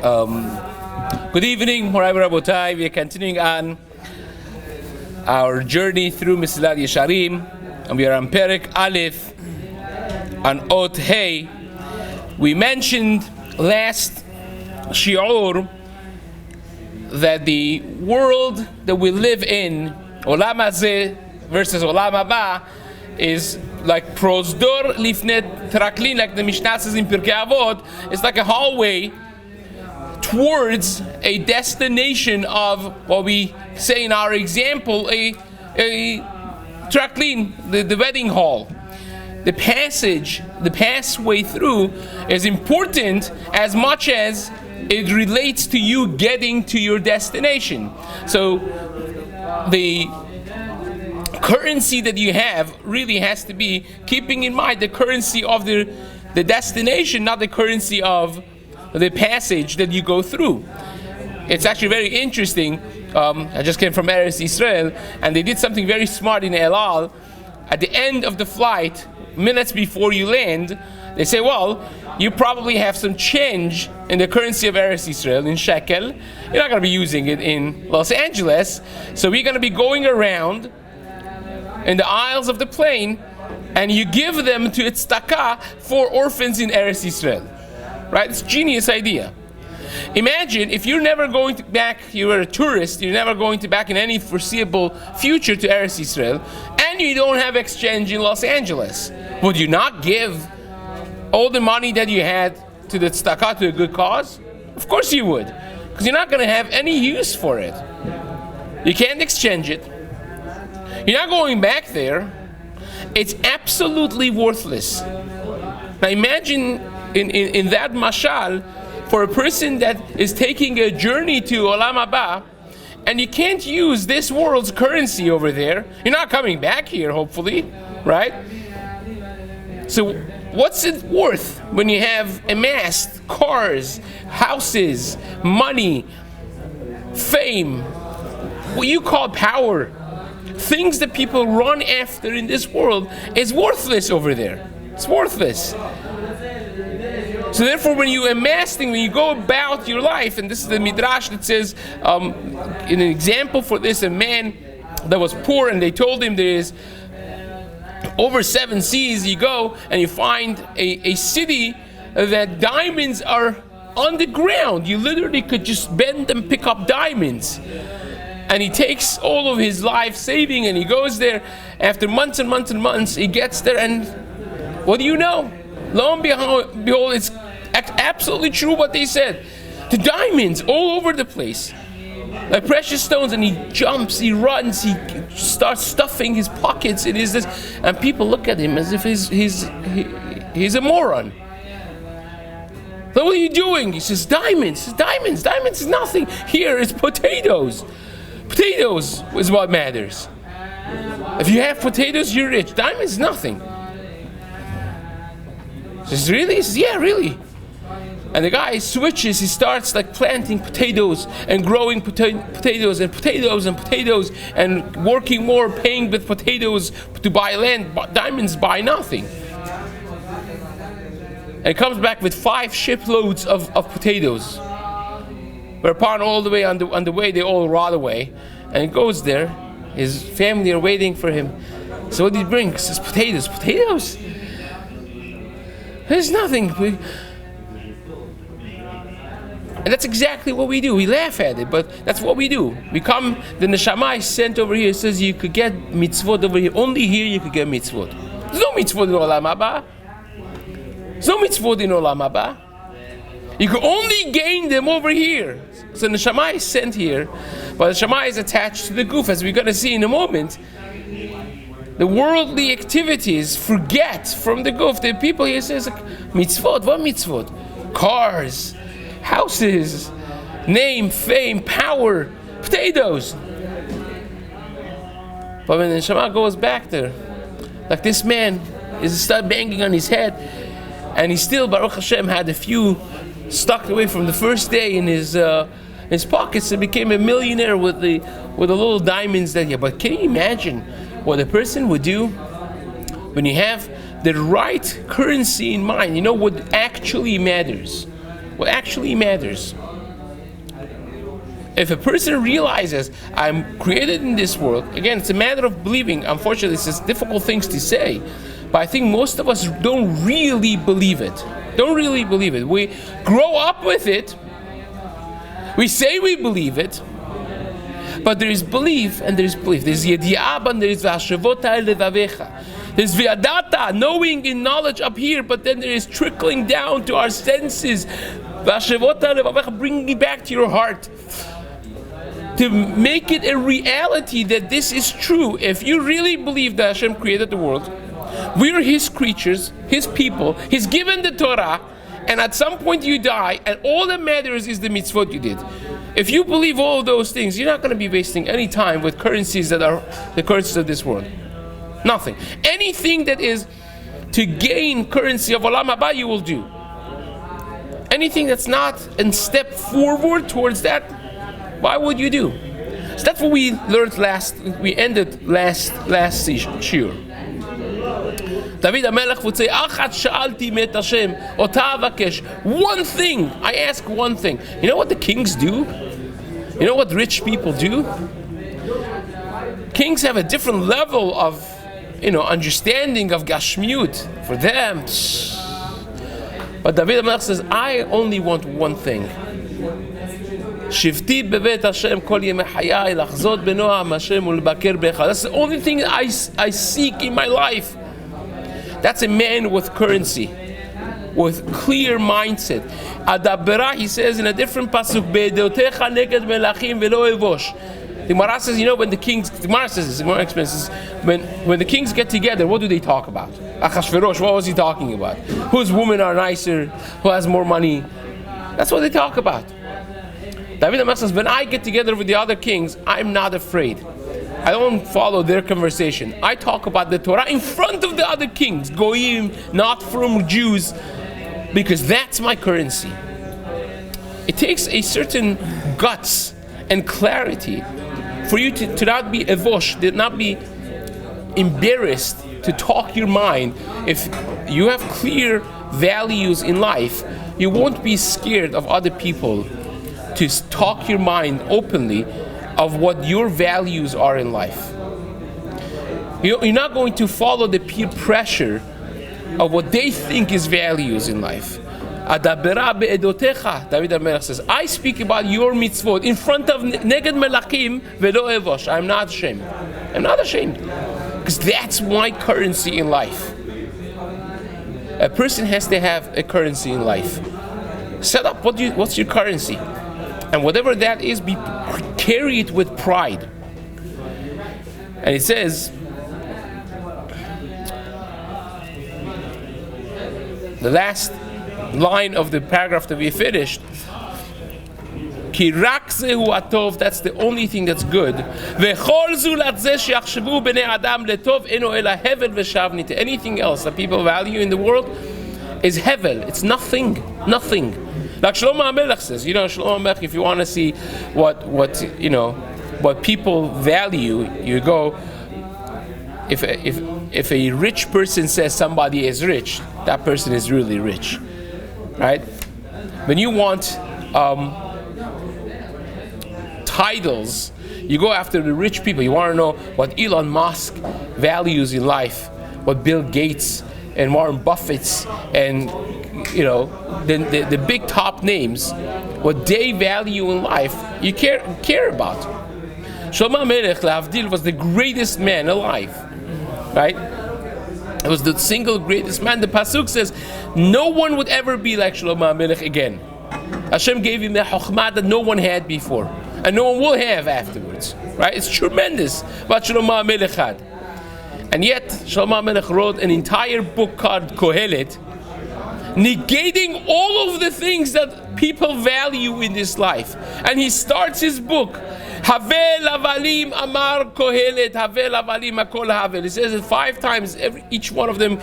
Good evening, Harav Rabotai. We are continuing on our journey through Mesillat Yesharim, and we are on Perek Aleph, on Ot Hey. We mentioned last shiur that the world that we live in, Olam Hazeh versus Olam Haba, is like prosdor lifnet traklin, like the Mishnah says in Pirkei Avot. It's like a hallway towards a destination of what we say in our example, a traklin, the wedding hall. The passway through is important as much as it relates to you getting to your destination. So the currency that you have really has to be keeping in mind the currency of the destination, not the currency of the passage that you go through. It's actually very interesting. I just came from Eretz Yisrael, and they did something very smart in El Al. At the end of the flight, minutes before you land, they say, well, you probably have some change in the currency of Eretz Yisrael, in shekel. You're not going to be using it in Los Angeles, so we're going to be going around in the aisles of the plane, and you give them to tzedakah for orphans in Eretz Yisrael. Right? It's a genius idea. Imagine if you're never going to back, you were a tourist, you're never going to back in any foreseeable future to Eretz Yisrael, and you don't have exchange in Los Angeles. Would you not give all the money that you had to the tzedakah to a good cause? Of course you would, because you're not going to have any use for it. You can't exchange it. You're not going back there. It's absolutely worthless. Now imagine in that mashal, for a person that is taking a journey to Olam Haba, and you can't use this world's currency over there. You're not coming back here, hopefully, right? So what's it worth when you have amassed cars, houses, money, fame, what you call power, things that people run after in this world is worthless over there. It's worthless. So therefore, when you amass things, when you go about your life, and this is the midrash that says, in an example for this, a man that was poor, and they told him there is over 7 seas. You go and you find a city that diamonds are on the ground. You literally could just bend and pick up diamonds. And he takes all of his life saving, and he goes there. After months and months and months, he gets there, and what do you know? Lo and behold, it's absolutely true what they said. The diamonds all over the place, like precious stones, and he jumps, he runs, he starts stuffing his pockets. It is this, and people look at him as if he's a moron. So what are you doing? He says, diamonds. Diamonds is nothing. Here it's potatoes. Potatoes is what matters. If you have potatoes, you're rich. Diamonds is nothing. He says, really? He says, yeah, really. And the guy switches, he starts like planting potatoes and growing potatoes and potatoes and potatoes and working more, paying with potatoes to buy land. Diamonds buy nothing. And he comes back with 5 shiploads of potatoes. Whereupon all the way on the way, they all rot away. And he goes there, his family are waiting for him. So what did he bring? He says, potatoes. Potatoes? There's nothing. And that's exactly what we do. We laugh at it, but that's what we do. The neshama is sent over here, says you could get mitzvot over here. Only here you could get mitzvot. There's no mitzvot in Olam Haba. There's no mitzvot in Olam Haba. You can only gain them over here. So the neshama is sent here, but the neshama is attached to the goof, as we're going to see in a moment. The worldly activities forget from the goof. The people here says, mitzvot, what mitzvot? Cars, houses, name, fame, power, potatoes. But when the neshama goes back there, like this man is start banging on his head, and he still, Baruch Hashem, had a few stuck away from the first day in his pockets, and became a millionaire with the little diamonds that he had. But can you imagine what a person would do when you have the right currency in mind? You know what actually matters. what actually matters. If a person realizes I'm created in this world, again, it's a matter of believing. Unfortunately, it's just difficult things to say, but I think most of us don't really believe it. We grow up with it. We say we believe it, but there is belief and there is belief. There's yedi'ah and there is v'hashevota levavecha. There's v'yadata, knowing in knowledge up here, but then there is trickling down to our senses. V'hashevota levavecha, bringing it back to your heart. To make it a reality that this is true. If you really believe that Hashem created the world, we are His creatures, His people, He's given the Torah, and at some point you die, and all that matters is the mitzvot you did. If you believe all of those things, you're not going to be wasting any time with currencies that are the currencies of this world. Nothing. Anything that is to gain currency of Olam Haba, you will do. Anything that's not a step forward towards that, why would you do? So that's what we learned we ended last shiur. David HaMelech would say, Achat sha'alti met Hashem, ota avakesh. One thing, I ask one thing. You know what the kings do? You know what rich people do? Kings have a different level of, understanding of Gashmiut for them. But David HaMelech says, I only want one thing. Shivti bevet Hashem kol yemei hayai lachzot benoam Hashem ulbaker becha. That's the only thing I seek in my life. That's a man with currency, with clear mindset. Adabera, he says in a different pasuk, be'edotecha neged melachim velo evosh. The Gemara says, when the kings, the Gemara says this, more expenses, when the kings get together, what do they talk about? Achashverosh, what was he talking about? Whose women are nicer? Who has more money? That's what they talk about. David HaMelech says, when I get together with the other kings, I'm not afraid. I don't follow their conversation. I talk about the Torah in front of the other kings, goyim, not from Jews, because that's my currency. It takes a certain guts and clarity for you to not be evosh, to not be embarrassed to talk your mind. If you have clear values in life, you won't be scared of other people to talk your mind openly of what your values are in life. You're not going to follow the peer pressure of what they think is values in life. Adabera be'edotecha, David HaMelech says, I speak about your mitzvot in front of neged melachim velo evosh. I'm not ashamed. I'm not ashamed. Because that's my currency in life. A person has to have a currency in life. Set up what's your currency. And whatever that is, carry it with pride. And it says, the last line of the paragraph that we finished, Ki rak zehu atov, that's the only thing that's good. V'chol zulat zeh she'achshavu b'nei adam letov eno ela hevel v'shavnit. Anything else that people value in the world is hevel. It's nothing. Like Shlomo HaMelech says, Shlomo HaMelech, if you want to see what people value, you go, if a rich person says somebody is rich, that person is really rich, right? When you want titles, you go after the rich people. You want to know what Elon Musk values in life, what Bill Gates and Warren Buffett's and the big top names, what they value in life, you care about. Shlomo HaMelech, L'Havdil, was the greatest man alive, right? It was the single greatest man. The pasuk says, no one would ever be like Shlomo HaMelech again. Hashem gave him the chokhmah that no one had before, and no one will have afterwards, right? It's tremendous what Shlomo HaMelech had. And yet, Shlomo HaMelech wrote an entire book called Kohelet, negating all of the things that people value in this life. And he starts his book, Havel Avalim Amar Kohelet, Havel Avalim Akol Havel. He says it 5 times, each one of them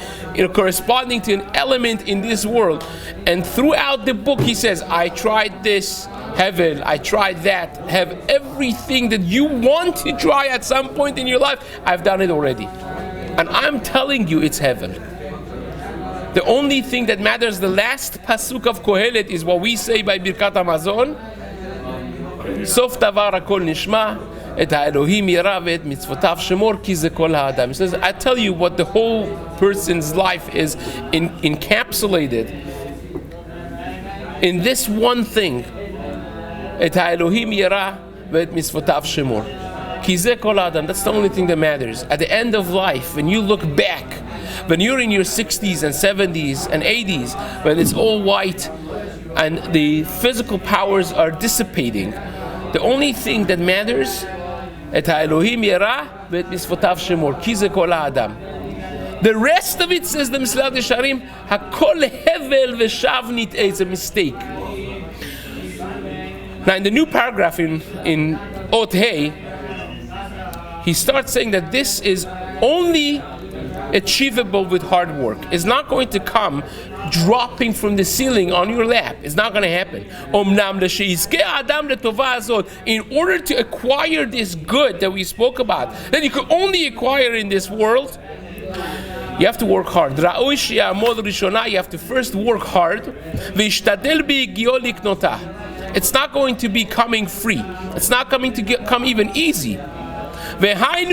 corresponding to an element in this world. And throughout the book he says, I tried this, Havel, I tried that, have everything that you want to try at some point in your life, I've done it already. And I'm telling you it's heaven. The only thing that matters, the last pasuk of Kohelet, is what we say by Birkat Hamazon. Sof davar hakol nishma, et ha'elohim yira ve'et mitzvotav shemor ki ze kol ha'adam. It says, I tell you what the whole person's life is encapsulated in this one thing. Et ha'elohim yira ve'et mitzvotav shemor. Ki ze kol ha'adam. That's the only thing that matters. At the end of life, when you look back, when you're in your 60s and 70s and 80s, when it's all white and the physical powers are dissipating, the only thing that matters, et ha'elohim yira ve'et mitzvotav shemor, ki ze kol ha'adam. The rest of it, says the Mesillat Yesharim, hakol hevel v'shav nit'eh. It's a mistake. Now in the new paragraph in Ot Hey, he starts saying that this is only achievable with hard work. It's not going to come dropping from the ceiling on your lap. It's not going to happen. In order to acquire this good that we spoke about, that you could only acquire in this world, you have to work hard. You have to first work hard. It's not going to be coming free. It's not coming to come even easy. You have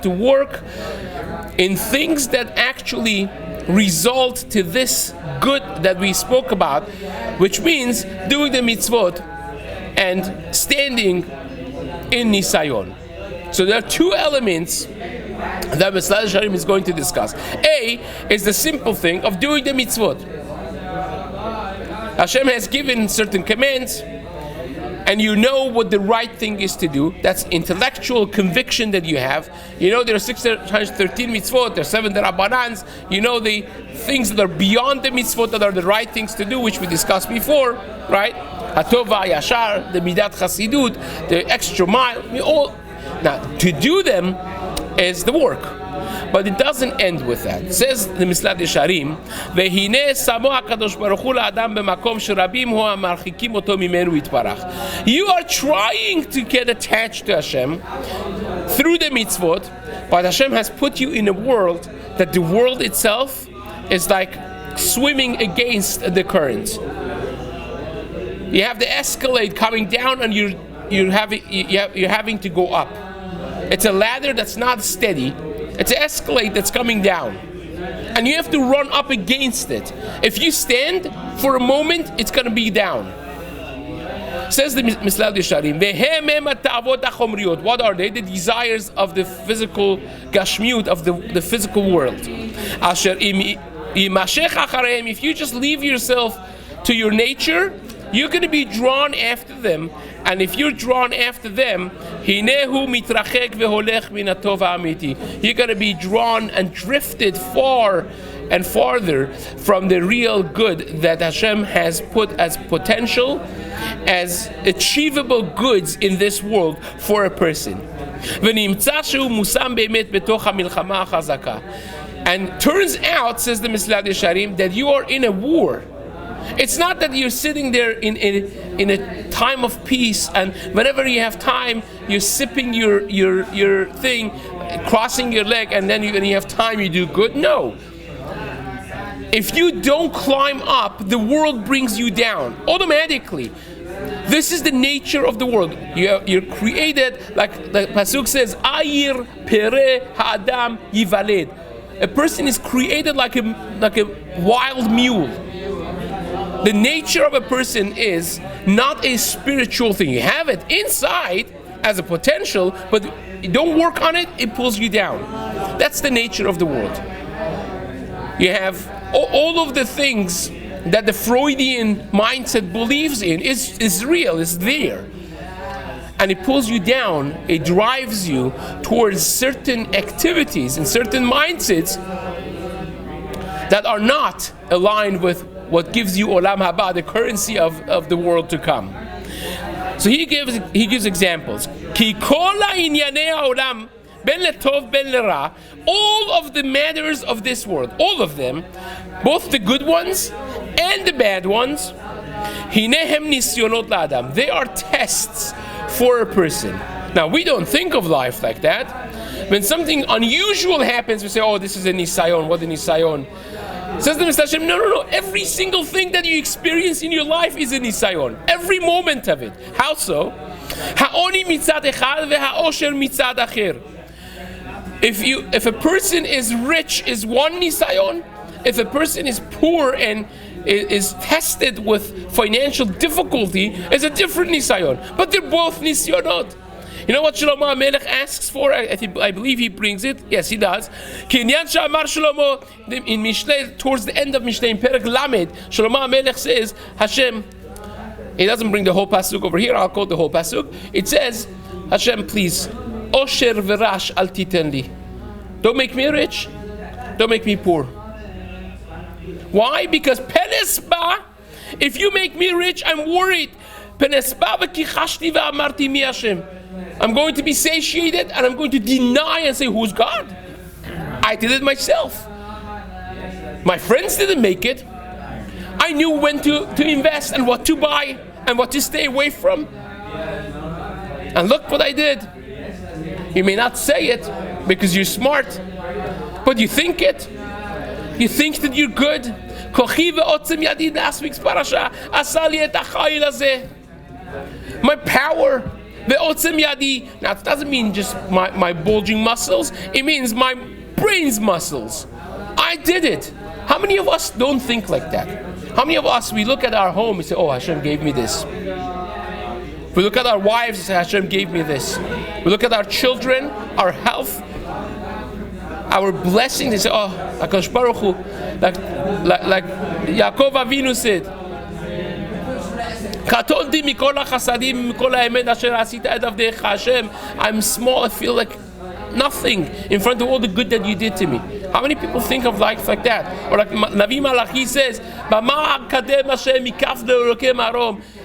to work in things that actually result to this good that we spoke about, which means doing the mitzvot and standing in nisayon. So there are two elements that Mesillat Yesharim is going to discuss. A is the simple thing of doing the mitzvot. Hashem has given certain commands, and you know what the right thing is to do. That's intellectual conviction that you have. You know there are 613 mitzvot, there are 7 rabbanans. You know the things that are beyond the mitzvot that are the right things to do, which we discussed before, right? Hatova, Yashar, the midat chasidut, the extra mile. Now, to do them is the work. But it doesn't end with that. It says the Mesillat Yesharim, "Vehine samo HaKadosh Baruch Hu la'adam b'makom sherabim hu ha'marchikim oto mimenu yitbarach." You are trying to get attached to Hashem through the mitzvot, but Hashem has put you in a world that the world itself is like swimming against the current. You have the Escalade coming down, and you're having to go up. It's a ladder that's not steady. It's an Escalade that's coming down, and you have to run up against it. If you stand for a moment, it's going to be down. Says the Mesillat Yesharim, what are they? The desires of the physical gashmiut, of the physical world. If you just leave yourself to your nature, you're going to be drawn after them. And if you're drawn after them, you're going to be drawn and drifted far and farther from the real good that Hashem has put as potential, as achievable goods in this world for a person. And turns out, says the Mesillat Yesharim, that you are in a war. It's not that you're sitting there in a time of peace, and whenever you have time, you're sipping your thing, crossing your leg, and then when you have time, you do good. No. If you don't climb up, the world brings you down automatically. This is the nature of the world. You're created, like the pasuk says, "Ayir pere ha'adam yivaled." A person is created like a wild mule. The nature of a person is not a spiritual thing. You have it inside as a potential, but you don't work on it, it pulls you down. That's the nature of the world. You have all of the things that the Freudian mindset believes in is real, is there. And it pulls you down, it drives you towards certain activities and certain mindsets that are not aligned with what gives you olam haba, the currency of the world to come. So he gives examples. Ki kol ha'inyanei ha'olam ben letov ben lera, all of the matters of this world, all of them, both the good ones and the bad ones, hinehem nisyonot la'adam, they are tests for a person. Now we don't think of life like that. When something unusual happens, we say, oh, this is a nisayon. What a nisayon. Says the Mr. Hashem, no. Every single thing that you experience in your life is a nisayon. Every moment of it. How so? Ha'oni mitzad echad ve'ha'osher mitzad acher. If a person is rich, is one nisayon. If a person is poor and is tested with financial difficulty, is a different nisayon. But they're both nisayonot. You know what Shlomo HaMelech asks for? I believe he brings it. Yes, he does. Kinyan Sha'amar Shlomo, in Mishlei, towards the end of Mishlei, in Perek Lamed, Shlomo HaMelech says, Hashem, he doesn't bring the whole pasuk over here, I'll quote the whole pasuk. It says, Hashem, please, Osher v'rash al titen li. Don't make me rich, don't make me poor. Why? Because Penesba, if you make me rich, I'm worried. Penesba v'kichashti v'amarti mi Hashem. I'm going to be satiated and I'm going to deny and say, who's God? I did it myself. My friends didn't make it. I knew when to invest and what to buy and what to stay away from. And look what I did. You may not say it because you're smart, but you think it. You think that you're good. Last week's parasha. My power. Now it doesn't mean just my bulging muscles. It means my brain's muscles. I did it. How many of us don't think like that? How many of us, we look at our home and say, oh, Hashem gave me this. We look at our wives and say, Hashem gave me this. We look at our children, our health, our blessings and say, oh, HaKadosh Baruch Hu, like Yaakov Avinu said, I'm small, I feel like nothing in front of all the good that you did to me. How many people think of life like that? Or like Navi Malachi says,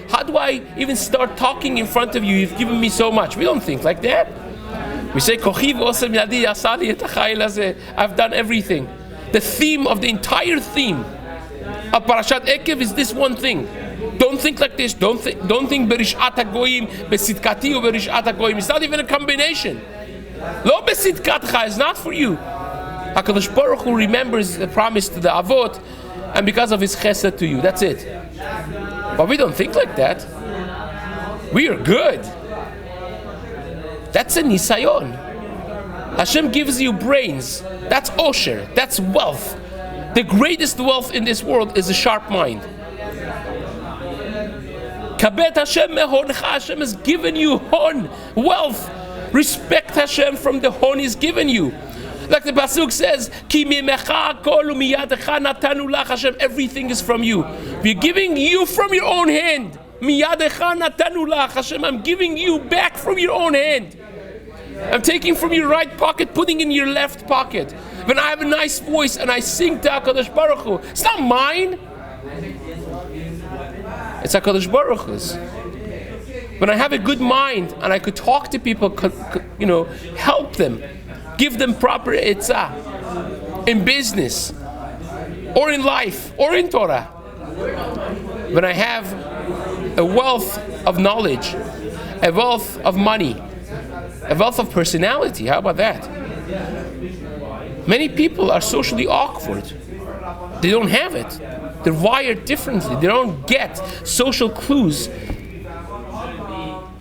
how do I even start talking in front of you? You've given me so much. We don't think like that. We say, I've done everything. The theme of the entire theme of Parashat Ekev is this one thing. Don't think like this. Don't think berishat hagoyim, besitkati or berishat hagoyim. It's not even a combination. Lo besitkatcha is not for you. HaKadosh Baruch Hu remembers the promise to the Avot, and because of His chesed to you. That's it. But we don't think like that. We are good. That's a nisayon. Hashem gives you brains. That's osher. That's wealth. The greatest wealth in this world is a sharp mind. Kabet Hashem mehoncha. Hashem has given you hon, wealth. Respect Hashem from the hon He's given you. Like the pasuk says, Ki mimecha kol umiyadecha natanu lach. Hashem, everything is from you. We're giving you from your own hand. Miyadecha natanu lach. Hashem, I'm giving you back from your own hand. I'm taking from your right pocket, putting in your left pocket. When I have a nice voice and I sing to HaKadosh Baruch Hu, it's not mine. It's HaKadosh Baruch Hu's. When I have a good mind and I could talk to people, help them, give them proper etzah in business, or in life, or in Torah. When I have a wealth of knowledge, a wealth of money, a wealth of personality, how about that? Many people are socially awkward. They don't have it. They're wired differently. They don't get social clues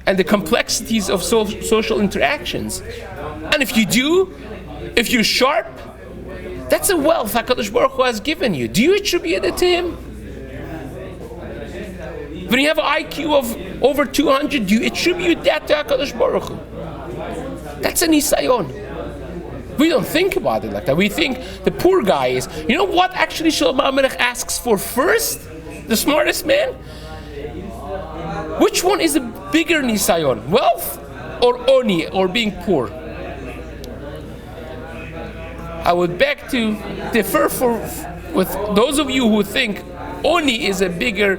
and the complexities of social interactions. And if you do, if you're sharp, that's a wealth HaKadosh Baruch Hu has given you. Do you attribute it to Him? When you have an IQ of over 200, do you attribute that to HaKadosh Baruch Hu? That's a nisayon. We don't think about it like that. We think the poor guy is. You know what actually Shlomo HaMelech asks for first? The smartest man? Which one is a bigger nisayon? Wealth or oni, or being poor? I would beg to differ with those of you who think oni is a bigger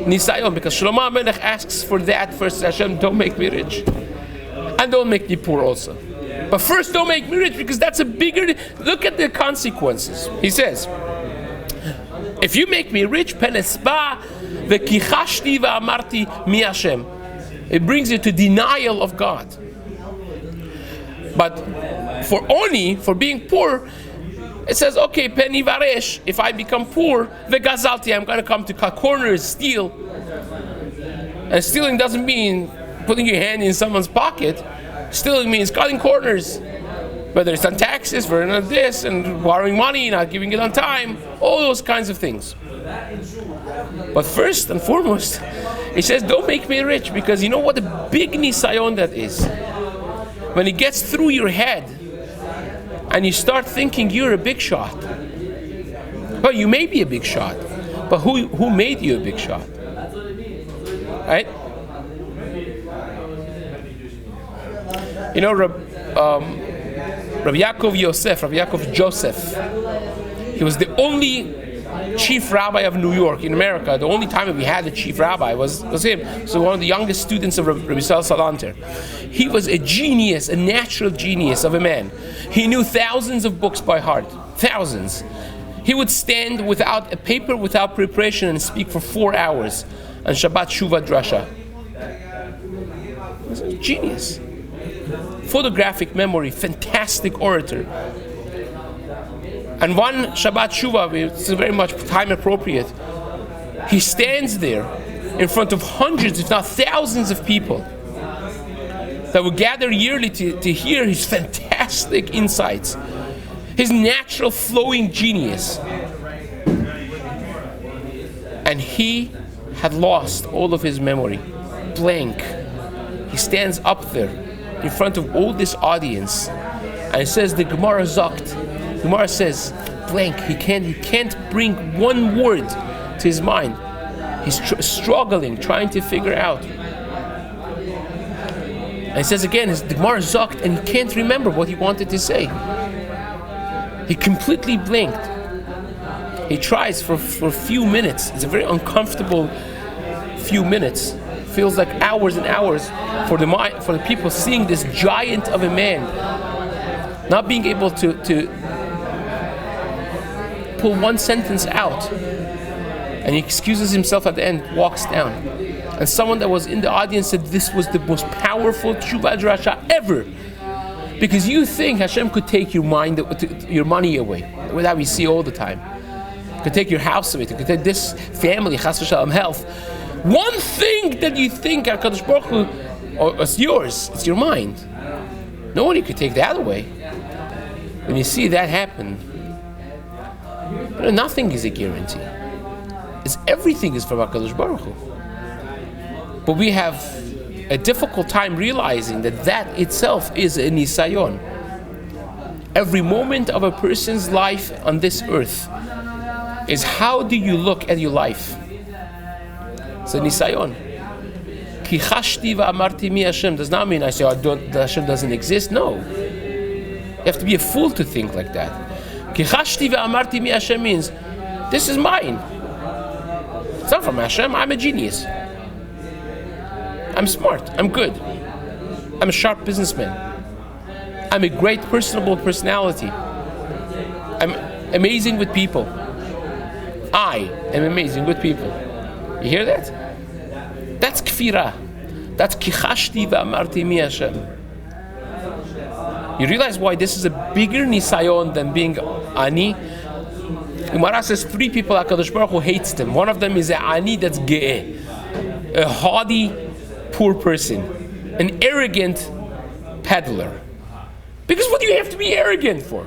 nisayon, because Shlomo HaMelech asks for that first. Hashem, don't make me rich. And don't make me poor also. But first, don't make me rich, because that's a bigger. Look at the consequences. He says, if you make me rich, penesba v'kichashti v'amarti mi Hashem. It brings you to denial of God. But for oni, for being poor, it says, okay, penny varesh, if I become poor, vegazalti, I'm going to come to cut corners, steal. And stealing doesn't mean putting your hand in someone's pocket. Stealing means cutting corners. Whether it's on taxes, whether it's on this, and borrowing money, not giving it on time, all those kinds of things. But first and foremost, it says, don't make me rich, because you know what a big nisayon that is? When it gets through your head, and you start thinking you're a big shot. Well, you may be a big shot, but who made you a big shot? Right? You know, Rabbi Yaakov Joseph, he was the only chief rabbi of New York in America. The only time that we had a chief rabbi was him. So one of the youngest students of Rabbi Yisrael Salanter. He was a genius, a natural genius of a man. He knew thousands of books by heart. Thousands. He would stand without a paper, without preparation, and speak for 4 hours on Shabbat Shuvah Drasha. He was a genius. Photographic memory, fantastic orator. And one Shabbat Shuvah, it's very much time appropriate, he stands there in front of hundreds, if not thousands of people that will gather yearly to hear his fantastic insights, his natural flowing genius. And he had lost all of his memory, blank. He stands up there in front of all this audience, and it says the Gemara Zokt. Gemara says blank. He can't bring one word to his mind. He's struggling, trying to figure out. And it says again, the Gemara Zokt, and he can't remember what he wanted to say. He completely blinked. He tries for a few minutes. It's a very uncomfortable few minutes. Feels like hours and hours for the people seeing this giant of a man, not being able to pull one sentence out. And he excuses himself at the end, walks down. And someone that was in the audience said this was the most powerful Teshuvah Drasha ever. Because you think Hashem could take your money away, that we see all the time. Could take your house away, could take this family, chas v'shalom, health. One thing that you think HaKadosh Baruch Hu, it's yours, it's your mind. Nobody could take that away. When you see that happen, nothing is a guarantee. Everything is from HaKadosh Baruch Hu. But we have a difficult time realizing that itself is a nisayon. Every moment of a person's life on this earth is how do you look at your life. It's a nisayon. Ki chashti va'amarti mi Hashem does not mean I say that Hashem doesn't exist. No. You have to be a fool to think like that. Ki chashti va'amarti mi Hashem means this is mine. It's not from Hashem. I'm a genius. I'm smart. I'm good. I'm a sharp businessman. I'm a great personable personality. I'm amazing with people. I am amazing with people. You hear that? That's kfira. That's kichashti va'amarti mi Hashem. You realize why this is a bigger nisayon than being ani? Gemara says 3 people HaKadosh Baruch Hu hates them. One of them is a ani that's ge'eh, a haughty, poor person, an arrogant peddler. Because what do you have to be arrogant for?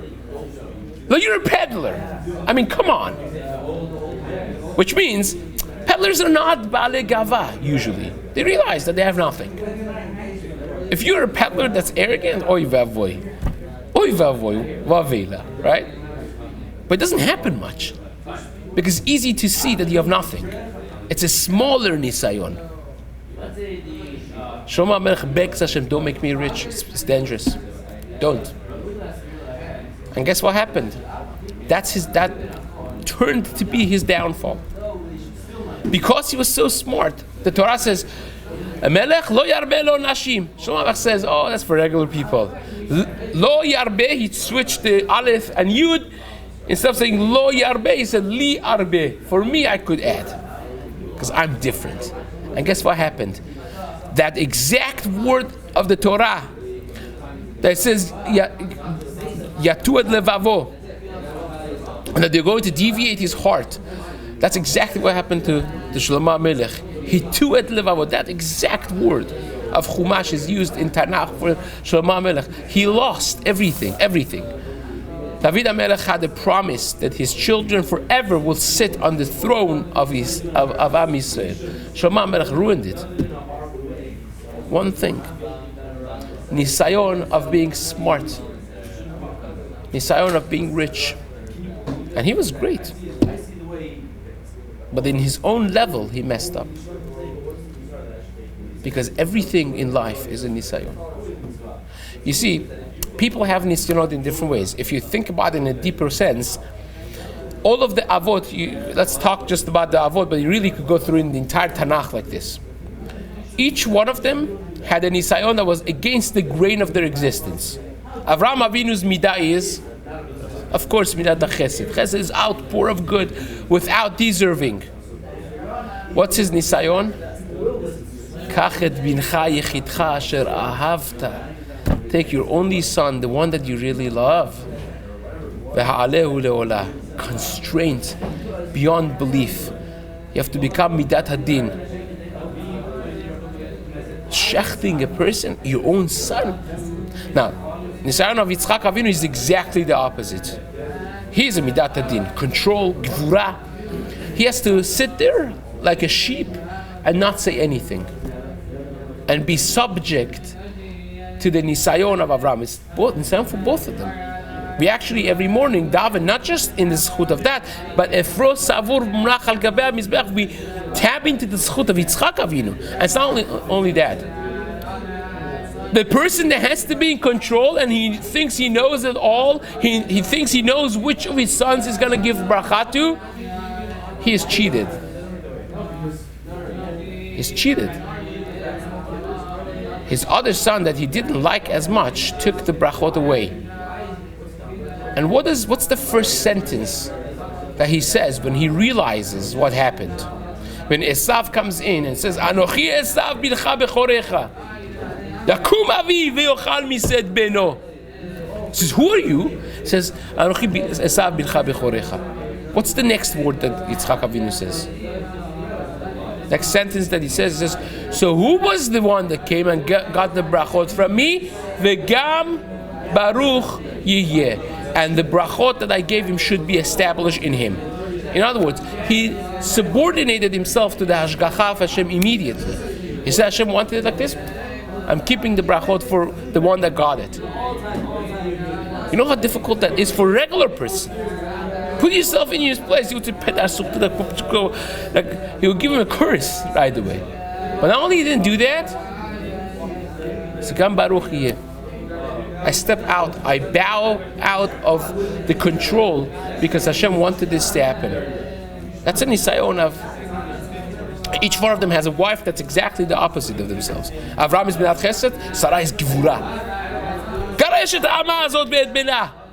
Well, you're a peddler. I mean, come on. Which means peddlers are not bale gava usually. They realize that they have nothing. If you're a peddler that's arrogant, oy vavoy, vavela, right? But it doesn't happen much because it's easy to see that you have nothing. It's a smaller nisayon. Shlomo HaMelech begs Hashem, don't make me rich. It's dangerous. Don't. And guess what happened? That turned to be his downfall. Because he was so smart, the Torah says, Melech lo yarbe lo nashim. Shlomo HaMelech says, oh, that's for regular people. Lo yarbe, he switched the aleph and yud. Instead of saying lo yarbe, he said li arbe. For me, I could add. Because I'm different. And guess what happened? That exact word of the Torah that says Yatu ad levavo, and that they're going to deviate his heart. That's exactly what happened to the Shlomo Melech. Hitu et levavo. That exact word of Chumash is used in Tanakh for Shlomo Melech. He lost everything. David HaMelech had a promise that his children forever will sit on the throne of Am Yisrael. Shlomo Melech ruined it. One thing. Nisayon of being smart. Nisayon of being rich. And he was great. But in his own level, he messed up. Because everything in life is a nisayon. You see, people have nisayonot in different ways. If you think about it in a deeper sense, all of the avot, let's talk just about the avot, but you really could go through in the entire Tanakh like this. Each one of them had a nisayon that was against the grain of their existence. Avraham Avinu's midah is, of course, midah chesed. Chesed is outpour of good without deserving. What's his nisayon? Kachet bincha yechidcha asher ahavta. Take your only son, the one that you really love. V'ha'alehu le'olah. Constraint beyond belief. You have to become midat hadin. Shechting a person, your own son. Now, Nisayon of Yitzchak Avinu is exactly the opposite. He is a midat hadin, control, gvura. He has to sit there like a sheep and not say anything, and be subject to the Nisayon of Avram. It's both Nisayon for both of them. We actually every morning daven not just in the zchut of that, but efros savur mrach al gabei mizbeach. We tap into the zchut of Yitzchak Avinu, and it's not only that. The person that has to be in control and he thinks he knows it all, he thinks he knows which of his sons he's going to give bracha to, he is cheated. He's cheated. His other son that he didn't like as much took the brachot away. And what's the first sentence that he says when he realizes what happened? When Esav comes in and says, Anochi Esav bilcha bechorecha. Yakum avi ve'ochal mised beno. He says, who are you? He says, Anochi Esav bilcha bechorecha. What's the next word that Yitzchak Avinu says? Next sentence that he says, so who was the one that came and got the brachot from me? V'gam baruch yihyeh. And the brachot that I gave him should be established in him. In other words, he subordinated himself to the hashgacha of Hashem immediately. He said, Hashem wanted it like this. I'm keeping the brachot for the one that got it. You know how difficult that is for a regular person? Put yourself in his place. He would say, like, he would give him a curse right away. But not only he didn't do that, I step out, I bow out of the control because Hashem wanted this to happen. That's a nisayon of. Each one of them has a wife that's exactly the opposite of themselves. Avram is minat chesed, Sarah is gvura.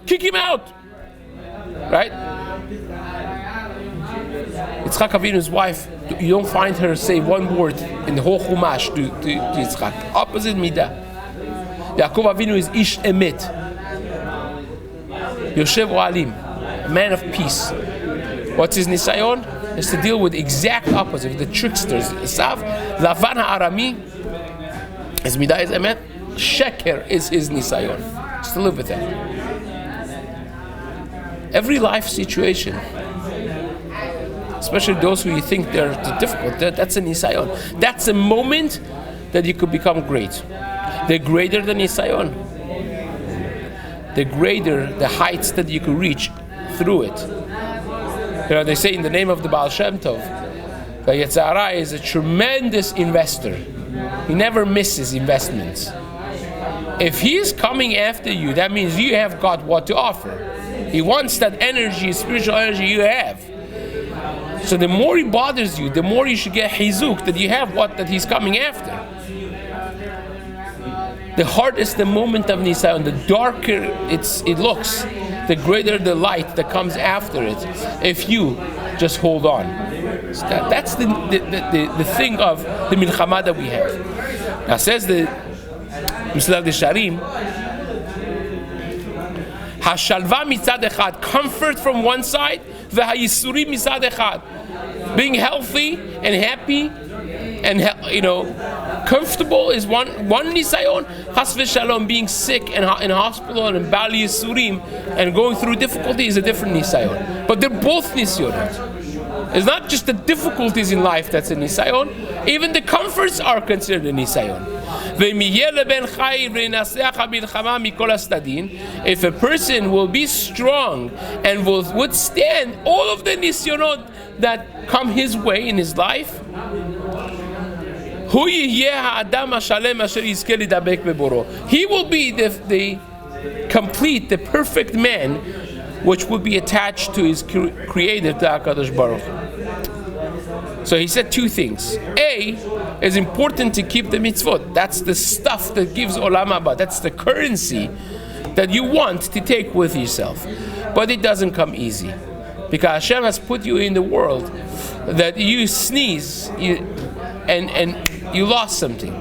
Kick him out! Right? Yitzchak Avinu's wife, you don't find her say one word in the whole Chumash to Yitzchak. Opposite midah. Yaakov Avinu is ish emet. Yoshev Oalim, a man of peace. What's his nisayon? Is to deal with exact opposite, the tricksters. Esav, Lavan ha'arami, his midah is emet. Sheker is his nisayon. Just to live with that. Every life situation, especially those who you think they're difficult, that's a nisayon. That's a moment that you could become great. The greater the nisayon, the greater the heights that you could reach through it. You know, they say in the name of the Baal Shem Tov, that Yetzer Hara is a tremendous investor. He never misses investments. If he is coming after you, that means you have got what to offer. He wants that energy, spiritual energy you have. So the more he bothers you, the more you should get hizuk that you have what that he's coming after. The harder is the moment of nisayon, the darker it looks, the greater the light that comes after it. If you just hold on, so that's the thing of the milchama that we have. Now says the Mesillat Yesharim Hashalva mitzad echad, comfort from one side, v'hayisurim mitzad echad, being healthy and happy and comfortable is one nisayon. Chas v'shalom, being sick and in hospital and in bali yisurim and going through difficulty is a different nisayon. But they're both nisayonot. It's not just the difficulties in life that's a nisayon. Even the comforts are considered a nisayon. If a person will be strong and will withstand all of the nisyonot that come his way in his life, he will be the complete, the perfect man, which would be attached to his creator, to HaKadosh Baruch. So he said two things. A, it's important to keep the mitzvot. That's the stuff that gives olam haba. That's the currency that you want to take with yourself. But it doesn't come easy, because Hashem has put you in the world that you sneeze and you lost something.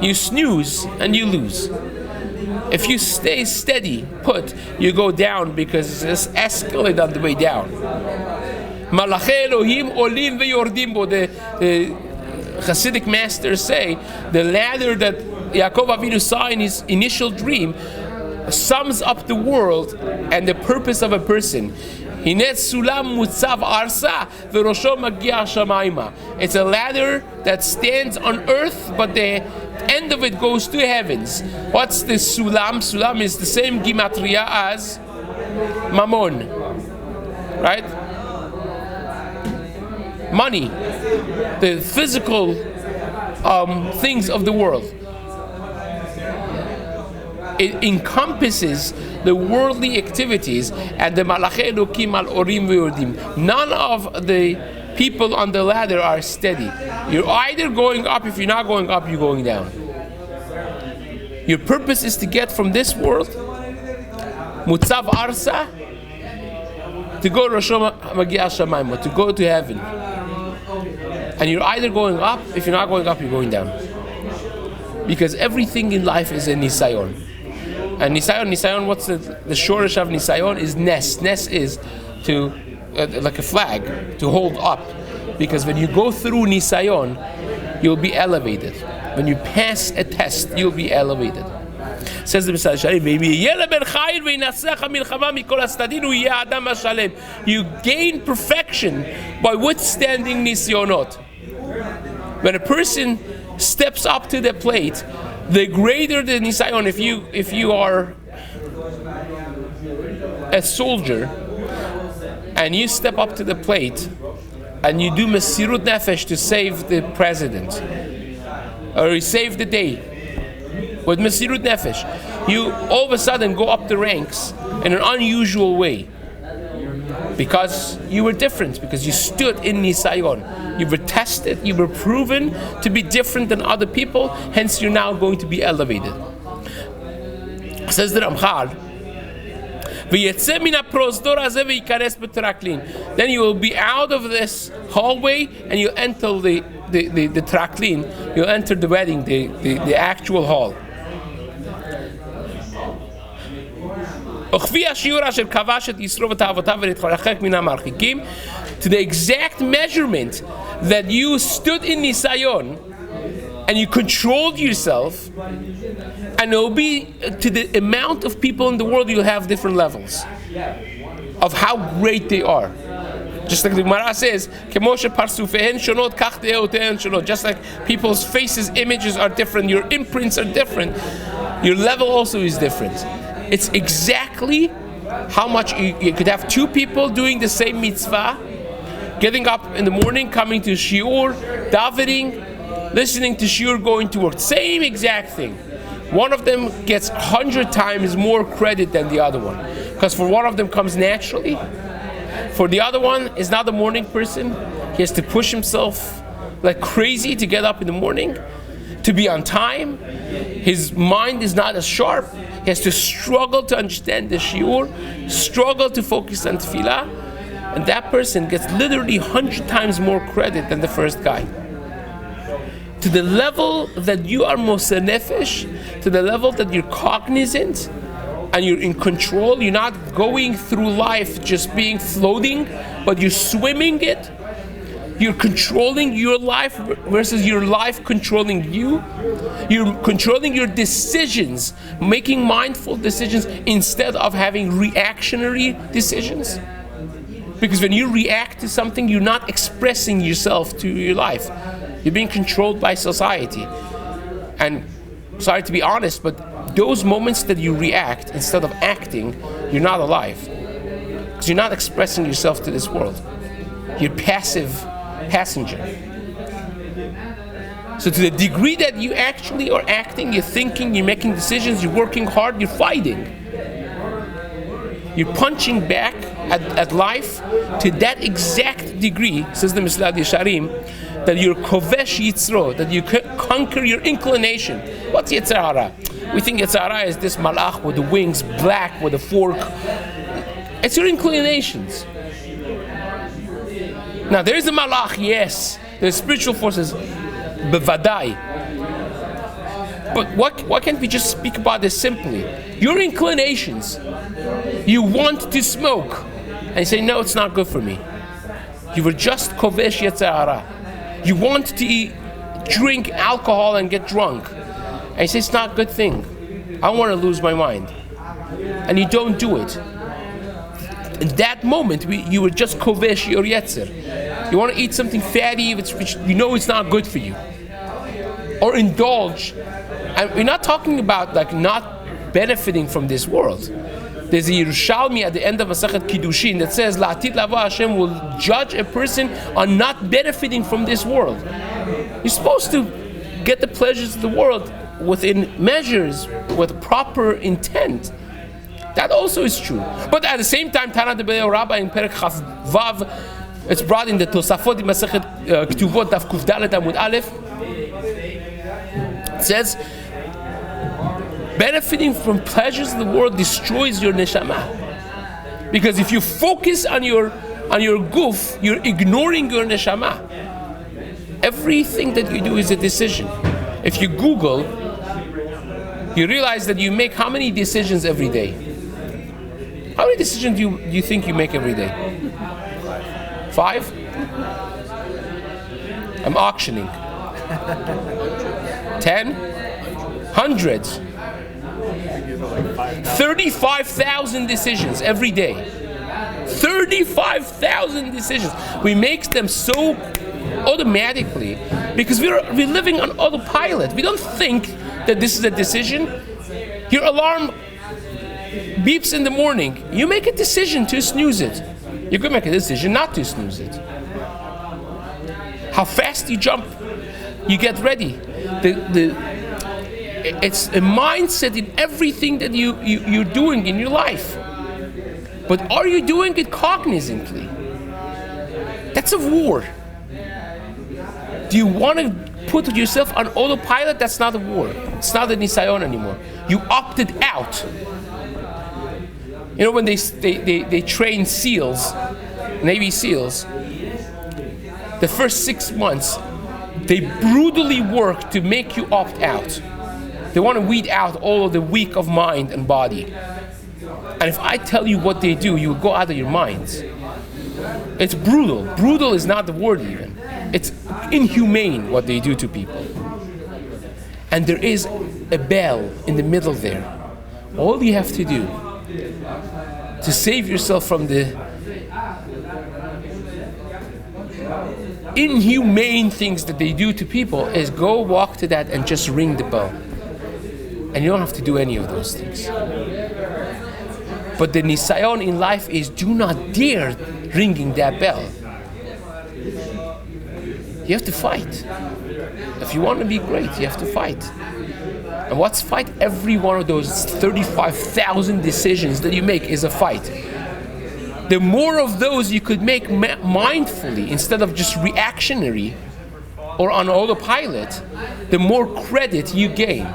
You snooze and you lose. If you stay steady put, you go down, because it's escalate on the way down. Malachei Elohim olin veyordim bo. The Hasidic masters say the ladder that Yaakov Avinu saw in his initial dream sums up the world and the purpose of a person. It's a ladder that stands on earth, but the end of it goes to heavens. What's the sulam? Sulam is the same gematria as mammon, right? Money, the physical things of the world. It encompasses the worldly activities, and the malachei Elokim al orim veyordim. None of the people on the ladder are steady. You're either going up. If you're not going up, you're going down. Your purpose is to get from this world, mutzav arsa, to go to Roshom Magia Shamayim, to go to heaven. And you're either going up. If you're not going up, you're going down. Because everything in life is a nisayon. And nisayon, what's the shorish of nisayon is nes. Nes is to, like a flag, to hold up. Because when you go through nisayon, you'll be elevated. When you pass a test, you'll be elevated. Says the Yesharim, you gain perfection by withstanding nisyonot. When a person steps up to the plate, the greater the nisayon. If you are a soldier and you step up to the plate and you do mesirut nefesh to save the president, or you save the day with mesirut nefesh, you all of a sudden go up the ranks in an unusual way, because you were different, because you stood in nisayon. You were tested, you were proven to be different than other people, hence you're now going to be elevated. Says the Ramchal, then you will be out of this hallway and you'll enter the traklin, you'll enter the wedding, the actual hall. To the exact measurement that you stood in nisayon and you controlled yourself, and it will be to the amount of people in the world. You'll have different levels of how great they are. Just like the Gemara says, just like people's faces, images are different, your imprints are different, your level also is different. It's exactly how much you could have two people doing the same mitzvah, getting up in the morning, coming to shiur, davening, listening to shiur, going to work. Same exact thing. One of them gets 100 times more credit than the other one, because for one of them comes naturally. For the other one is not a morning person. He has to push himself like crazy to get up in the morning, to be on time. His mind is not as sharp. He has to struggle to understand the shiur, struggle to focus on tefillah, and that person gets literally 100 times more credit than the first guy. To the level that you are moser nefesh, to the level that you're cognizant and you're in control. You're not going through life just being floating, but you're swimming it. You're controlling your life versus your life controlling you. You're controlling your decisions, making mindful decisions instead of having reactionary decisions. Because when you react to something, you're not expressing yourself to your life. You're being controlled by society. And sorry to be honest, but those moments that you react instead of acting, you're not alive. Because you're not expressing yourself to this world. You're passive passenger. So to the degree that you actually are acting, you're thinking, you're making decisions, you're working hard, you're fighting. You're punching back at life to that exact degree, says the Mesillat Yesharim, that you're kovesh yitzro, that you conquer your inclination. What's Yetzer Hara? We think Yetzer Hara is this malach with the wings, black with a fork. It's your inclinations. Now there is a malach, yes. There's spiritual forces, bevadai. But why can't we just speak about this simply? Your inclinations. You want to smoke, and you say, no, it's not good for me. You were just kovesh Yetzer Hara. You want to drink alcohol and get drunk, and you say, it's not a good thing. I want to lose my mind. And you don't do it. In that moment, you were just kovesh your Yetzer. You want to eat something fatty, which you know it's not good for you. Or indulge. And we're not talking about like not benefiting from this world. There's a Yerushalmi at the end of Masechet Kiddushin that says, La'atid lavo Hashem will judge a person on not benefiting from this world. You're supposed to get the pleasures of the world within measures, with proper intent. That also is true. But at the same time, Tana de Rabba in Perek Chaf Vav, it's brought in the Tosafot in Masechet Ketuvot Daf Kuf Dalet Amud Aleph. It says, benefiting from pleasures of the world destroys your neshama. Because if you focus on your guf, you're ignoring your neshama. Everything that you do is a decision. If you Google, you realize that you make how many decisions every day? How many decisions do you think you make every day? 5? I'm auctioning. 10? Hundreds. 35,000 decisions every day. 35,000 decisions. We make them so automatically because we're living on autopilot. We don't think that this is a decision. Your alarm beeps in the morning. You make a decision to snooze it. You could make a decision not to snooze it. How fast you jump, you get ready. It's a mindset in everything that you're doing in your life. But are you doing it cognizantly? That's a war. Do you want to put yourself on autopilot? That's not a war. It's not a nisayon anymore. You opted out. You know when they train SEALs, Navy SEALs, the first 6 months, they brutally work to make you opt out. They want to weed out all of the weak of mind and body. And if I tell you what they do, you will go out of your minds. It's brutal. Brutal is not the word even. It's inhumane what they do to people. And there is a bell in the middle there. All you have to do to save yourself from the inhumane things that they do to people is go walk to that and just ring the bell. And you don't have to do any of those things. But the nisayon in life is do not dare ringing that bell. You have to fight. If you want to be great, you have to fight. And what's fight? Every one of those 35,000 decisions that you make is a fight. The more of those you could make mindfully instead of just reactionary or on autopilot, the more credit you gain.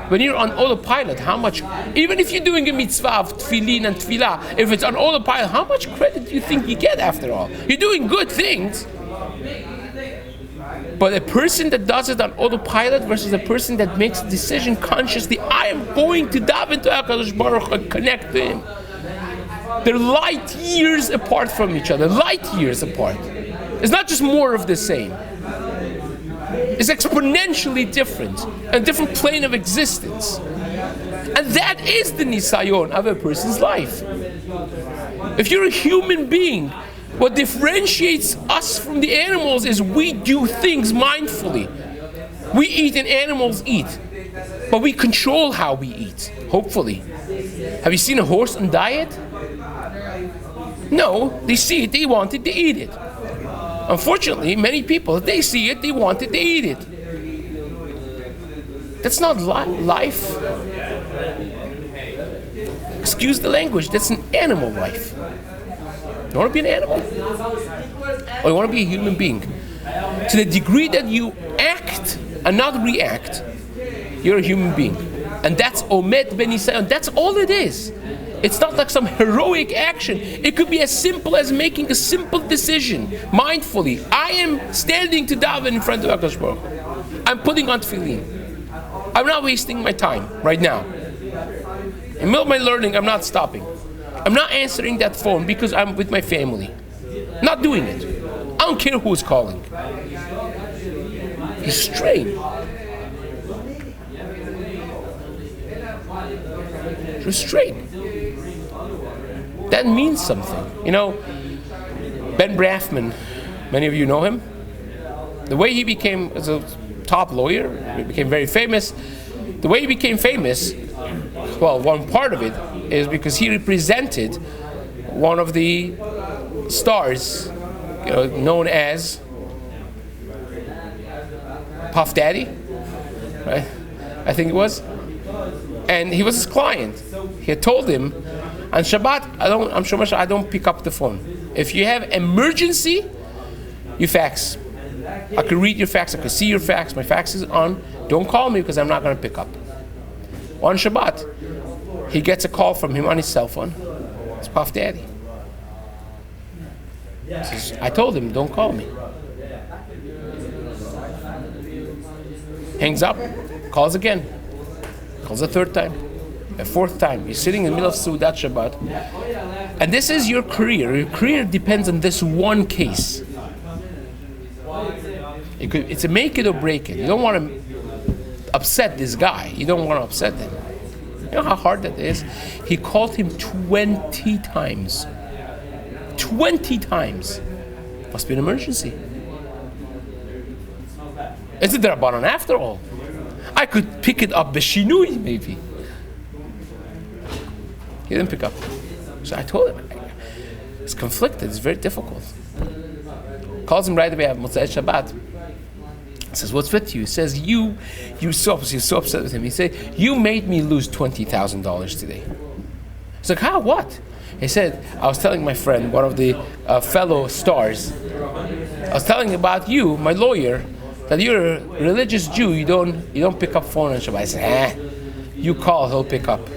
When you're on autopilot, how much, even if you're doing a mitzvah of tefillin and tefillah, if it's on autopilot, how much credit do you think you get after all? You're doing good things, But a person that does it on autopilot versus a person that makes a decision consciously, I am going to daven to HaKadosh Baruch Hu and connect to Him. They're light years apart from each other. Light years apart. It's not just more of the same. It's exponentially different. A different plane of existence. And that is the nisayon of a person's life. If you're a human being, what differentiates us from the animals is we do things mindfully. We eat and animals eat. But we control how we eat, hopefully. Have you seen a horse on diet? No, they see it, they wanted to eat it. Unfortunately, many people, they see it, they wanted to eat it. That's not life. Excuse the language, that's an animal life. You want to be an animal? Or you want to be a human being? To the degree that you act and not react, you're a human being. And that's Omed Ben Isayon. That's all it is. It's not like some heroic action. It could be as simple as making a simple decision, mindfully. I am standing to daven in front of HaKadosh Baruch Hu. I'm putting on tefillin. I'm not wasting my time right now. In the middle of my learning, I'm not stopping. I'm not answering that phone because I'm with my family. Not doing it. I don't care who's calling. Restrain. Restrain. That means something. You know, Ben Brafman, many of you know him. The way he became as a top lawyer, he became very famous. The way he became famous, well, one part of it is because he represented one of the stars, known as Puff Daddy, right? I think it was. And he was his client. He had told him, on Shabbat, I don't pick up the phone. If you have emergency, you fax. I can read your fax, I can see your fax, my fax is on. Don't call me because I'm not going to pick up. On Shabbat, he gets a call from him on his cell phone. It's Puff Daddy. He says, I told him, don't call me. Hangs up, calls again. Calls a third time, a fourth time. You're sitting in the middle of Seudat Shabbat. And this is your career. Your career depends on this one case. It's a make it or break it. You don't want to upset this guy. You don't want to upset him. You know how hard that is? He called him 20 times. 20 times. Must be an emergency. It's a D'Rabbanan after all. I could pick it up b'shinui maybe. He didn't pick up. So I told him, it's conflicted, it's very difficult. Calls him right away at Motzei Shabbat. Says, what's with you? He says, you're so upset with him. He said, you made me lose $20,000 today. He's like, how, what? He said, I was telling my friend, one of the fellow stars, I was telling about you, my lawyer, that you're a religious Jew, you don't pick up phone on Shabbat. I said, you call, he'll pick up.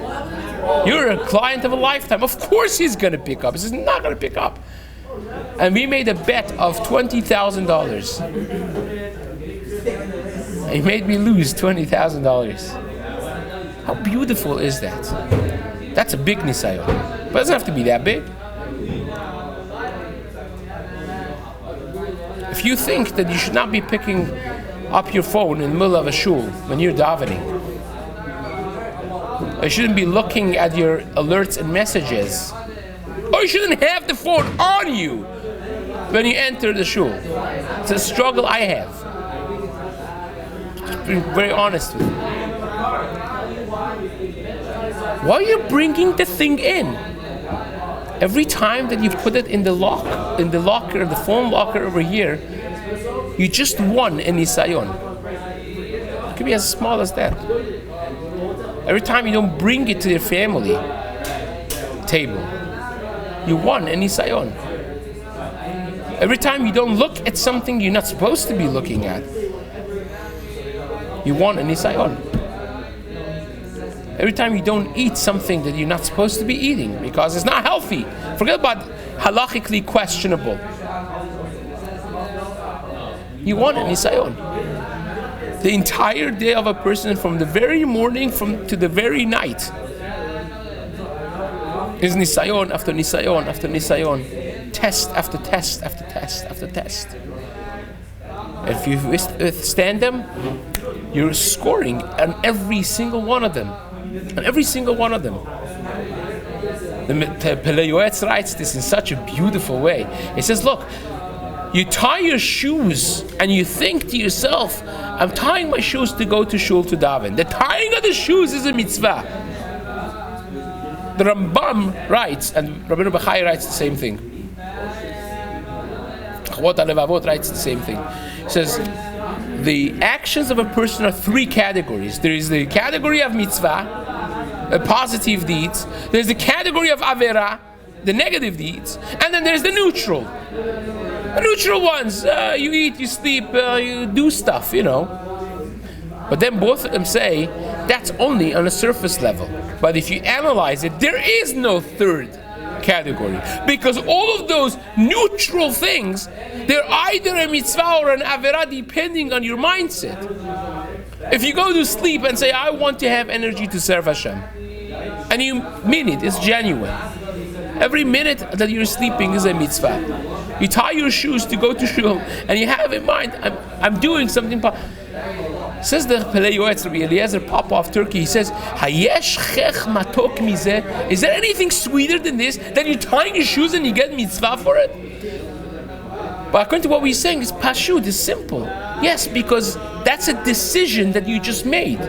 You're a client of a lifetime. Of course he's going to pick up. He says, not going to pick up. And we made a bet of $20,000. He made me lose $20,000. How beautiful is that? That's a big nisayon. But it doesn't have to be that big. If you think that you should not be picking up your phone in the middle of a shul when you're davening, you shouldn't be looking at your alerts and messages, or you shouldn't have the phone on you when you enter the shul. It's a struggle I have. Just being very honest with you. Why are you bringing the thing in? Every time that you put it in the locker, the phone locker over here, you just won a nisayon. It could be as small as that. Every time you don't bring it to your family table, you won a nisayon. Every time you don't look at something you're not supposed to be looking at, you won a nisayon. Every time you don't eat something that you're not supposed to be eating because it's not healthy. Forget about halachically questionable. You want a nisayon. The entire day of a person, from the very morning to the very night, is nisayon after nisayon after nisayon, test after test after test after test. If you withstand them, you're scoring on every single one of them. On every single one of them. The Peddler writes this in such a beautiful way. He says, look, you tie your shoes and you think to yourself, I'm tying my shoes to go to shul to daven. The tying of the shoes is a mitzvah. The Rambam writes, and Rabbeinu Bachai writes the same thing. Chavot HaLevavot writes the same thing. He says, the actions of a person are three categories. There is the category of mitzvah, positive deeds. There's the category of avera, the negative deeds. And then there's the neutral. The neutral ones, you eat, you sleep, you do stuff, But then both of them say, that's only on a surface level. But if you analyze it, there is no third category. Because all of those neutral things, they're either a mitzvah or an avera, depending on your mindset. If you go to sleep and say, I want to have energy to serve Hashem, and you mean it, it's genuine. Every minute that you're sleeping is a mitzvah. You tie your shoes to go to shul, and you have in mind, I'm doing something. Says the Peddler Rabbi Eliezer Papa of Turkey, he says, Hayesh chech matok mizeh. Is there anything sweeter than this? That you're tying your shoes and you get mitzvah for it? But according to what we're saying, it's pashut, it's simple. Yes, because that's a decision that you just made.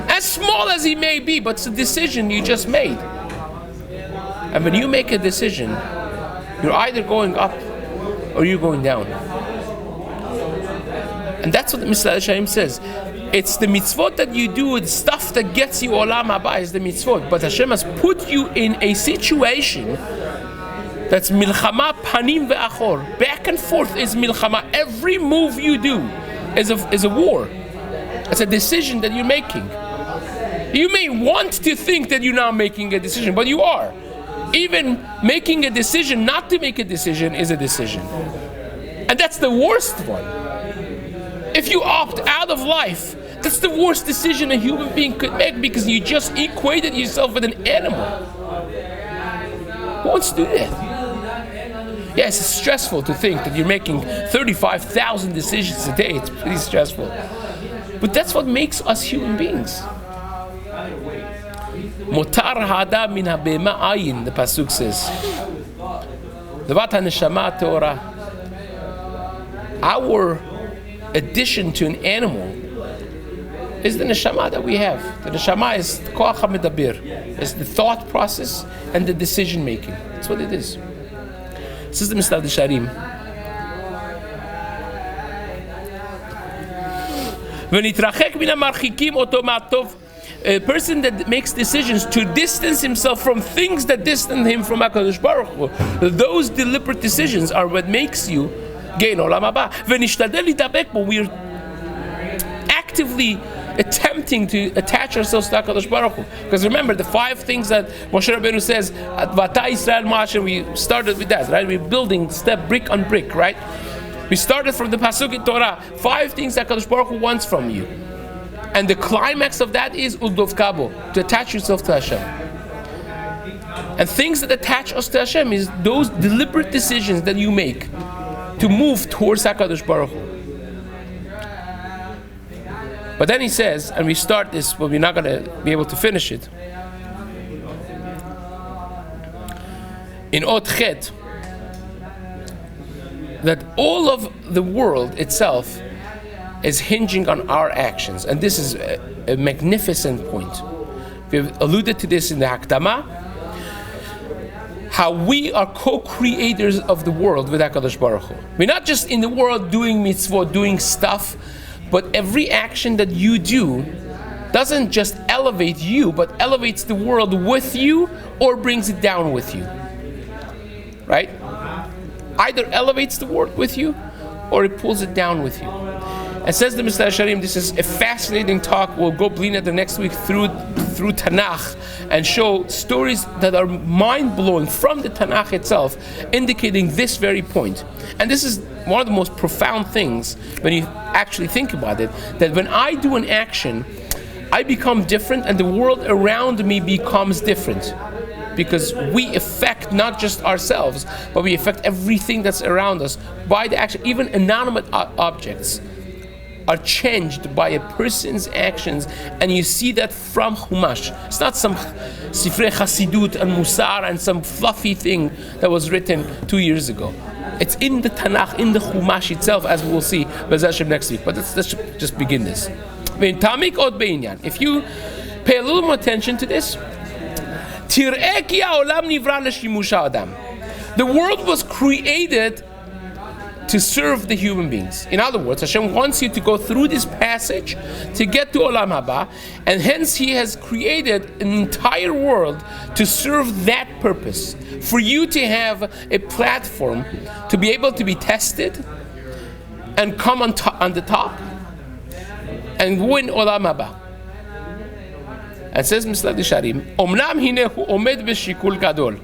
As small as it may be, but it's a decision you just made. And when you make a decision, you're either going up or you're going down. And that's what the Mesillat Yesharim says. It's the mitzvot that you do, the stuff that gets you olam haba is the mitzvot. But Hashem has put you in a situation that's milchama panim ve'achor. Back and forth is milchama. Every move you do is a war. It's a decision that you're making. You may want to think that you're not making a decision, but you are. Even making a decision not to make a decision is a decision. And that's the worst one. If you opt out of life, that's the worst decision a human being could make, because you just equated yourself with an animal. Who wants to do that? Yes, it's stressful to think that you're making 35,000 decisions a day. It's pretty stressful. But that's what makes us human beings. Motar ha'adam min ha'behema ayin, the pasuk says. Levat ha'neshama te'ora. Our addition to an animal is the neshama that we have. The neshama is koach ha'medabir. It's the thought process and the decision making. That's what it is. This is the Mesillat Yesharim. V'nitrachek min ha'marchikim oto ma'atov. A person that makes decisions to distance himself from things that distance him from HaKadosh Baruch Hu, those deliberate decisions are what makes you gain olam haba. V'nishtadel lidabek, but we're actively attempting to attach ourselves to HaKadosh Baruch Hu. Because remember, the 5 things that Moshe Rabbeinu says, Vata Yisrael Ma'asher, we started with that, right? We're building step brick on brick, right? We started from the pasuk in Torah, 5 things that HaKadosh Baruch Hu wants from you. And the climax of that is Uldov Kabo, to attach yourself to Hashem. And things that attach us to Hashem is those deliberate decisions that you make to move towards HaKadosh Baruch Hu. But then he says, and we start this, but we're not going to be able to finish it. In Ot Chet, that all of the world itself is hinging on our actions. And this is a magnificent point. We've alluded to this in the Hakdama, how we are co-creators of the world with HaKadosh Baruch Hu. We're not just in the world doing mitzvot, doing stuff, but every action that you do doesn't just elevate you, but elevates the world with you or brings it down with you. Right? Either elevates the world with you or it pulls it down with you. And says the Mesillat Yesharim, this is a fascinating talk. We'll go blin at the next week through Tanakh and show stories that are mind-blowing from the Tanakh itself, indicating this very point. And this is one of the most profound things when you actually think about it, that when I do an action, I become different and the world around me becomes different. Because we affect not just ourselves, but we affect everything that's around us by the action. Even inanimate objects are changed by a person's actions, and you see that from Chumash. It's not some Sifrei Hasidut and Musar and some fluffy thing that was written 2 years ago. It's in the Tanakh, in the Chumash itself, as we'll see next week. But let's just begin this. If you pay a little more attention to this, the world was created to serve the human beings. In other words, Hashem wants you to go through this passage to get to Olam Haba, and hence He has created an entire world to serve that purpose. For you to have a platform to be able to be tested and come on the top and win Olam Haba. And says Mesillat Yesharim, Omnam hinehu omed b'shikul gadol.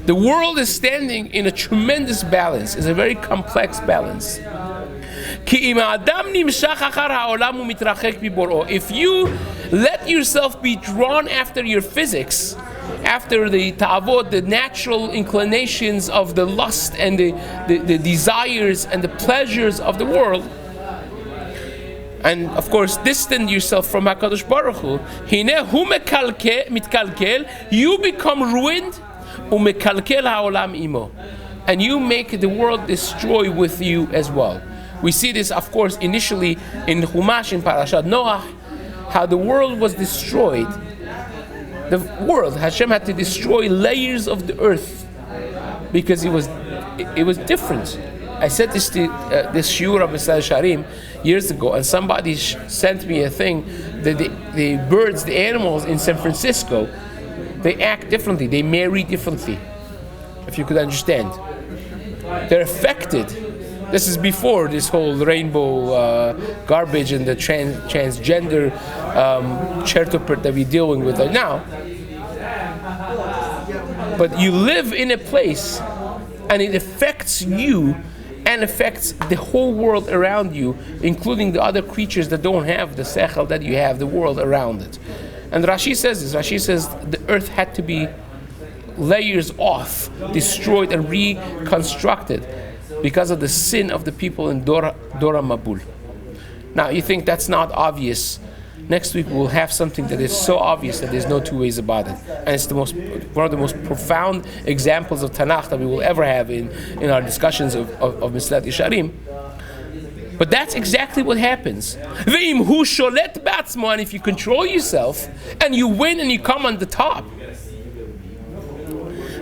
The world is standing in a tremendous balance. It's a very complex balance. If you let yourself be drawn after your physics, after the ta'avot, the natural inclinations of the lust and the desires and the pleasures of the world, and of course distance yourself from HaKadosh Baruch Hu, you become ruined, and you make the world destroy with you as well. We see this, of course, initially in Chumash, in Parashat Noach, how the world was destroyed. The world, Hashem had to destroy layers of the earth because it was different. I said this to this shiur of Mesillat Yesharim years ago, and somebody sent me a thing that the birds, the animals in San Francisco, they act differently, they marry differently, if you could understand. They're affected. This is before this whole rainbow garbage and the transgender chertopert that we're dealing with right now. But you live in a place and it affects you and affects the whole world around you, including the other creatures that don't have the sechel that you have, the world around it. And Rashi says this. Rashi says the earth had to be layers off, destroyed and reconstructed because of the sin of the people in Dora Mabul. Now you think that's not obvious. Next week we'll have something that is so obvious that there's no two ways about it. And it's one of the most profound examples of Tanakh that we will ever have in our discussions of Mesillat Yesharim. But that's exactly what happens. And if you control yourself and you win and you come on the top,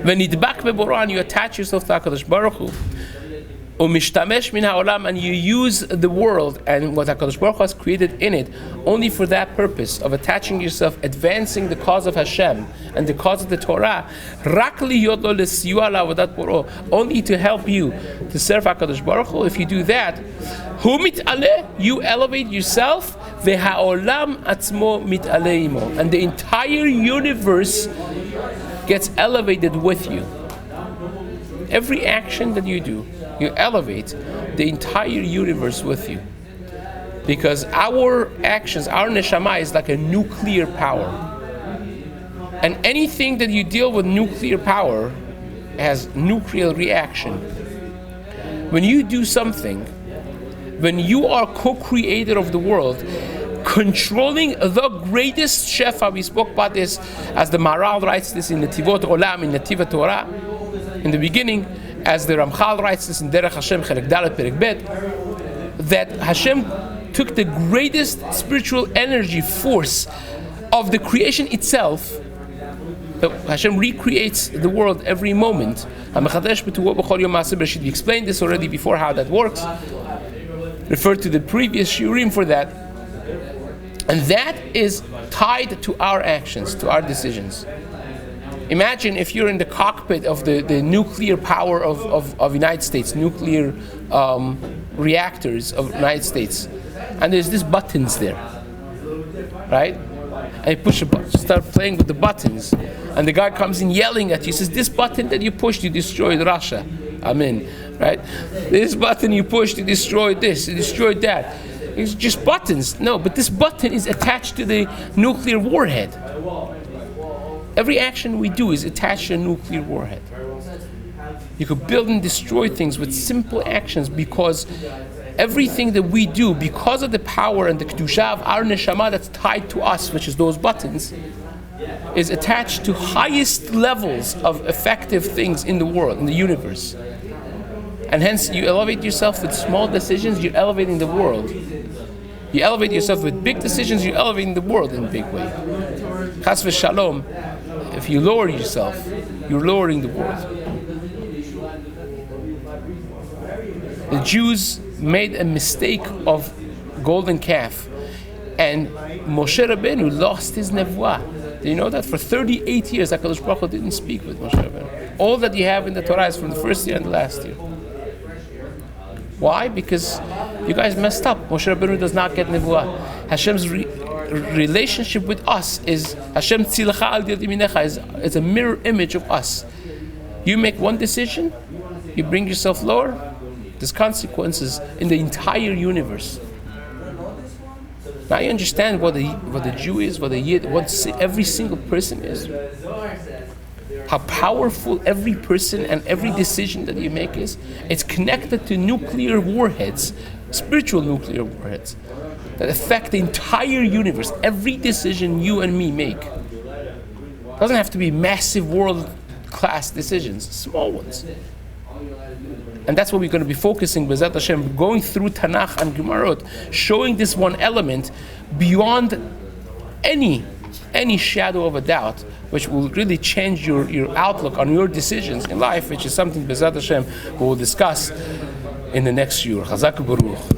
when you attach yourself to HaKadosh Baruch Hu, and you use the world and what HaKadosh Baruch Hu has created in it only for that purpose of attaching yourself, advancing the cause of Hashem and the cause of the Torah, only to help you to serve HaKadosh Baruch Hu. If you do that, you elevate yourself, and the entire universe gets elevated with you. Every action that you do, you elevate the entire universe with you. Because our actions, our neshama is like a nuclear power. And anything that you deal with nuclear power has nuclear reaction. When you do something, when you are co-creator of the world, controlling the greatest shefa, we spoke about this as the Maral writes this in Netivot Olam, in Netivot Torah, in the beginning, as the Ramchal writes this in Derech Hashem, Chelek Dalet, Perek Bet, that Hashem took the greatest spiritual energy force of the creation itself. Hashem recreates the world every moment. We explained this already before, how that works. Refer to the previous shiurim for that. And that is tied to our actions, to our decisions. Imagine if you're in the cockpit of the nuclear power of United States, nuclear reactors of United States, and there's these buttons there, right? And you push a button, start playing with the buttons, and the guy comes in yelling at you, says, this button that you pushed, you destroyed Russia. Amen, right? This button you pushed, you destroyed this, you destroyed that. It's just buttons. No, but this button is attached to the nuclear warhead. Every action we do is attached to a nuclear warhead. You could build and destroy things with simple actions, because everything that we do, because of the power and the kedusha of our neshama that's tied to us, which is those buttons, is attached to highest levels of effective things in the world, in the universe. And hence, you elevate yourself with small decisions, you're elevating the world. You elevate yourself with big decisions, you're elevating the world in a big way. Chas v'shalom, if you lower yourself, you're lowering the world. The Jews made a mistake of golden calf, and Moshe Rabbeinu lost his nevuah. Do you know that? For 38 years, HaKadosh Baruch Hu didn't speak with Moshe Rabbeinu. All that you have in the Torah is from the first year and the last year. Why? Because you guys messed up. Moshe Rabbeinu does not get nevuah. Hashem's relationship with us is Hashem tzilcha al yad yaminecha, is a mirror image of us. You make one decision, you bring yourself lower. There's consequences in the entire universe. Now you understand what the Jew is, what the Yid, what every single person is. How powerful every person and every decision that you make is. It's connected to nuclear warheads, spiritual nuclear warheads, that affect the entire universe. Every decision you and me make doesn't have to be massive world-class decisions, small ones. And that's what we're going to be focusing, B'ezrat Hashem, going through Tanakh and Gemarot, showing this one element beyond any shadow of a doubt, which will really change your outlook on your decisions in life, which is something B'ezrat Hashem we will discuss in the next year. Chazak u'baruch.